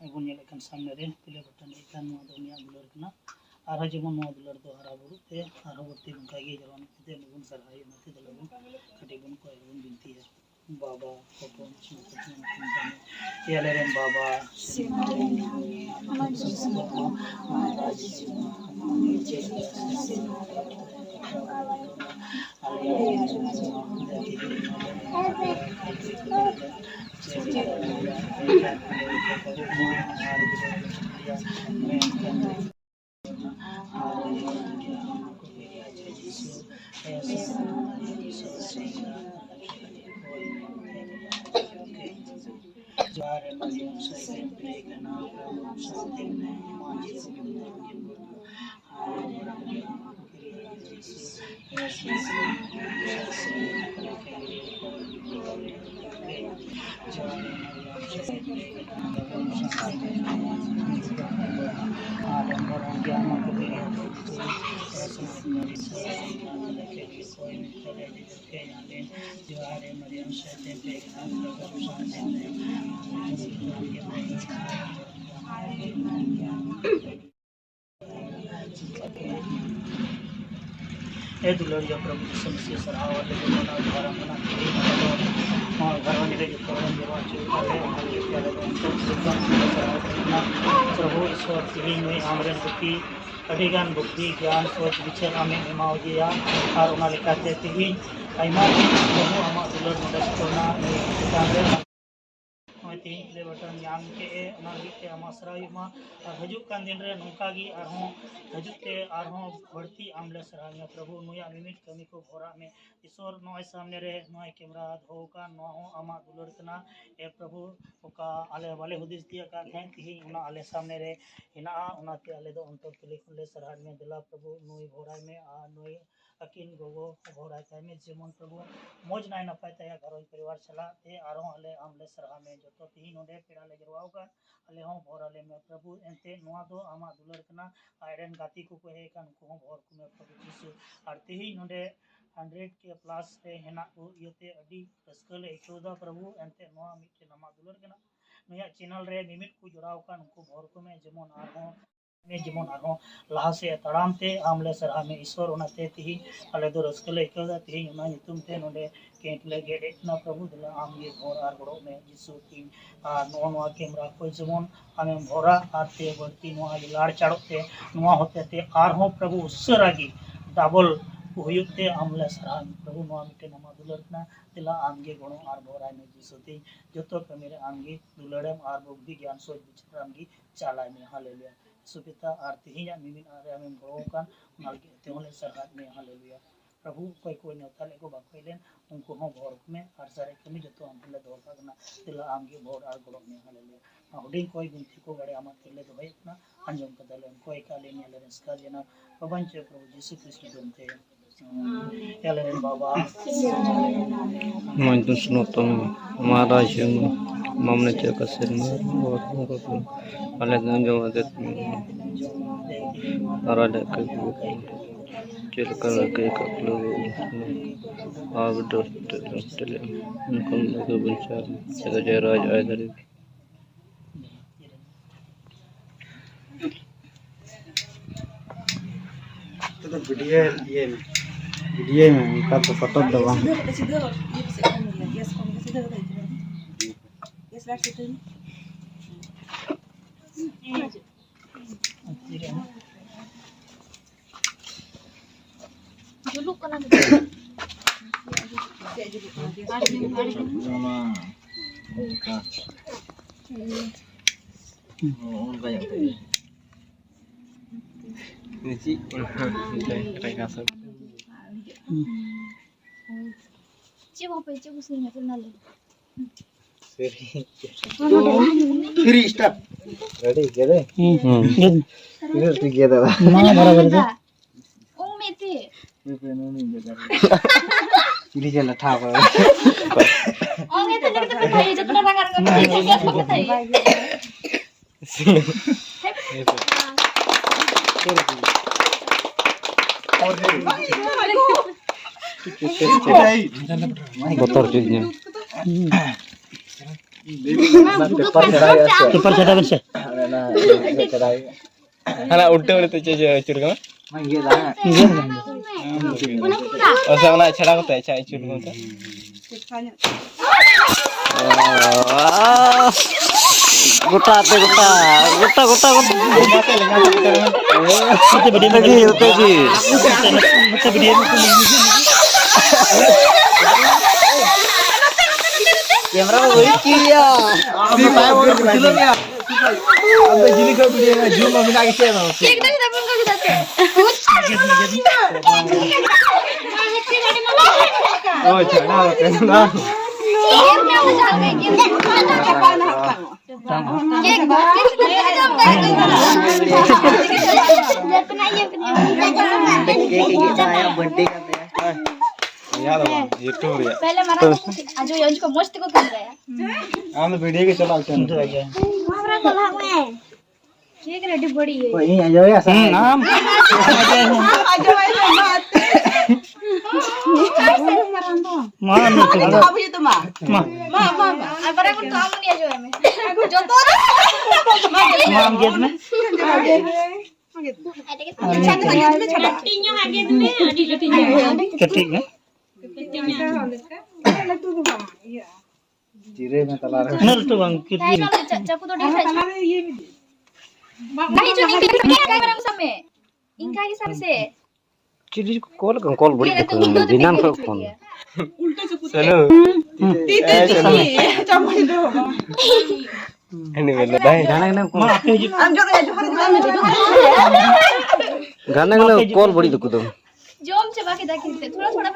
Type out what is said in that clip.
बन नेलेकन सामने रे पिले बटन इकान नो दो निया दुलर कना आरो जेमन नो दुलर दो हरा बुरु ते आरो बत्ती उनका गे जवान ते लगुन सरहाय नते दलगुन कटी बन को एगुन बिनती है बाबा फोटो चिमकन याले रे बाबा ए दुलर जो प्रभु यीशु मसीह सरावा ले बना द्वारा बना और घरवाले के तोरण जवान जो आले हमारे प्यारे दोस्तों सुखम सरावा प्रभु ईश्वर तिही में हमरे बुद्धि अडिगान बुद्धि ज्ञान सोच विचार हमें एमाव दिया और उना लेकाते तिही आइमा प्रभु हमा दुलर मदद करना जाने तीन प्ले बटन याम के के आमसरायुमा हजुक कान दिन रे नौका गी आरहों हजुक ते आरहों बढ़ती आमले सराहनीय प्रभु नुया मिमिट कमी को भोरा में ईश्वर नोय सामने रे नोय कैमरा धोका नो आमा दुलर कना ए प्रभु ओका आले वाले हुदिस दिया का है कि उना आले सामने रे हिना उना के आले दो अंतर के लिए सराहनीय दिला प्रभु नुय भोरा में आ नुय अकिन गोगो भोरा में जेमन प्रभु मौज नाय नपाय तया घर परिवार चला ते आरो आले आमले सरहा में जो तीन नोडे पेड़ा ले जरवाओगा आले हों भोर आले में प्रभु एंते नोआ दो आमा दुलर कना आयरन गाती को हे कान को भोर को में प्रभु यीशु और तीन नोडे 100 के प्लस रे हेना को यते अडी रस्कल एकोदा प्रभु एंते नोआ मिटे नामा दुलर कना नया चैनल रे मिमिट को जुड़ाव कान को भोर को में जेमन आरो में जेमन आरो लाहा से तड़ाम ते आमले सरहा में ईश्वर उनाते ती आले दो रस्कल एकोदा ती उना नितुम ते नोडे केटले गेडे ना प्रभु दिला आम ये भोर आर बड़ो में यीशु की नोआ कैमरा को जेमन आमे भोरा आते बढ़ती नोआ लाड़ चाड़ोते नोआ होते ते आर हो प्रभु उसरागी डबल हुयुते आमले सरा प्रभु नोआ मिटे नमा दुलरना दिला आमगे गणो आर भोरा में यीशु ती जतो कमेरे आमगे दुलरम आर बुद्धि ज्ञान सोच विचार आमगे चालाय में हालेलुया सुपिता आरती ही या मिमिन आरे आमे गणो कान नालगे तेहोले सरहात में हालेलुया प्रभु कोई कोई नेता लेको बाकोइलेन उनको हो भोर में आर सारे कमी जतो हमले दौर कागना दिला आमगे भोर आर गड़ो में हालेलुया हुडिंग कोई बिनती को गड़े आमा तिले दो हेतना अंजम कदले कोई काले ने लेंसका जना प्रभु यीशु ख्रिस्ट बनते याले बाबा मंजूर सुनोतम महाराज मामले चेक से और वाले जो दे तारा लेके चल कर के कपलो आग डोस्टले उनको को विचार से जय राज आदर तो वीडियो में उनका तो फोटो दबा juluk kana Nisi, mereka सब Coba apa coba sini kenal. Three step. Ready, get it? This together. mana barabar they Oh mete. Ini jalan thapa. Oh mete nak kita thai jatna rangar ngai kita thai. kotor jadinya. Paper चढ़ाई ऐसे paper छटा बन से अरे ना चढ़ाई हला उल्टे उल्टे चीज चुर का मैं ये दा ओसे वाला छड़ा को अच्छा चुर को गोटा ते गोटा गोटा गोटा होते बढ़िया लगी होते जी होते बढ़िया कैमरा में वही किया अभी पाए वो किलो में अब जिली को वीडियो में जूम में मिला के चेक दो एक दिन अपन को जाते ओ छड़ा कैमरा गेम में हो जाते गेम बर्थडे का यार यूट्यूब रे पहले मारा आज यो को मस्त को कर रहा हम वीडियो के चलाते हैं हमरा को लाग में ठीक रेडी बड़ी है वही आ जाओ ऐसा नाम मान अभी तो मां मान अबरा को काम नहीं आ जो में जो तो मान गेट में कटिंग है जीरे में तला रहे नल तो बंग कितनी चाकू तो ढेर है नहीं जो निकल कैमरा में समय इनका के साथ से चिली कॉल बड़ी देखो बिना फोन चलो एनीवे भाई गाना मां आपने जी गाना कॉल बड़ी देखो तो जोम से बाकी देखते थोड़ा थोड़ा